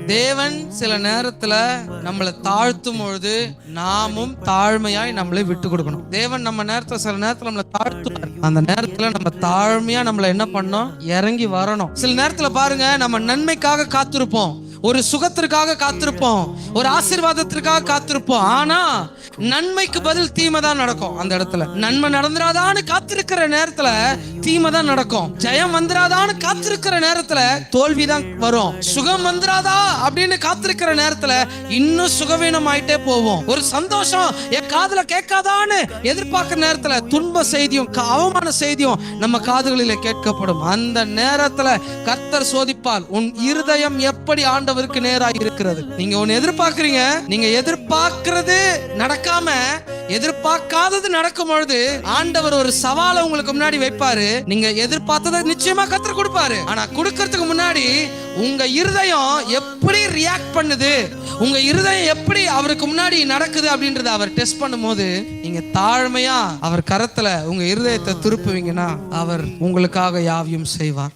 தேவன் சில நேரத்துல நம்மளை தாழ்த்தும் பொழுது நாமும் தாழ்மையாய் நம்மளை விட்டு கொடுக்கணும். தேவன் நம்ம நேரத்துல சில நேரத்துல நம்மளை தாழ்த்துவார். அந்த நேரத்துல நம்ம தாழ்மையா நம்மளை என்ன பண்ணோம், இறங்கி வரணும். சில நேரத்துல பாருங்க, நம்ம நன்மைக்காக காத்திருப்போம், ஒரு சுகத்திற்காக காத்திருப்போம், ஒரு ஆசீர்வாதத்திற்காக காத்திருப்போம். ஆனா நன்மைக்கு பதில் தீமை தான் நடக்கும். அந்த இடத்துல நன்மை நடந்துராதான்னு காத்திருக்கிற நேரத்துல தீமை தான் நடக்கும். ஜெயம் வந்துராதான்னு காத்திருக்கிற நேரத்துல தோல்விதான் வரும். சுகம் வந்துராதா அப்படின்னு காத்திருக்கிற நேரத்துல இன்னும் சுகவீனம் ஆயிட்டே போவோம். ஒரு சந்தோஷம் என் காதுல கேட்காதான்னு எதிர்பார்க்கிற நேரத்துல துன்ப செய்தியும் அவமான செய்தியும் நம்ம காதுகளில கேட்கப்படும். அந்த நேரத்துல கர்த்தர் சோதிப்பால் உன் இருதயம் எப்படி ஆண்டவருக்கு நேராக இருக்கிறது. நீங்க ஒன்னு எதிர்பார்க்கிறீங்க, நீங்க எதிர்பார்க்கிறது நடக்காம எதிர்பார்க்காதது நடக்கும் பொழுது ஆண்டவர் ஒரு சவாலை உங்களுக்கு முன்னாடி வைப்பாரு. நீங்க எதிர்பார்த்ததை நிச்சயமா கர்த்தர் கொடுப்பாரு. ஆனா கொடுக்கறதுக்கு முன்னாடி உங்க இருதயம் எப்படி ரியாக்ட் பண்ணுது, உங்க இருதயம் எப்படி அவருக்கு முன்னாடி நடக்குது அப்படின்றத அவர் டெஸ்ட் பண்ணும் போது நீங்க தாழ்மையா அவர் கரத்துல உங்க இருதயத்தை திருப்புவீங்கன்னா அவர் உங்களுக்காக யாவையும் செய்வார்.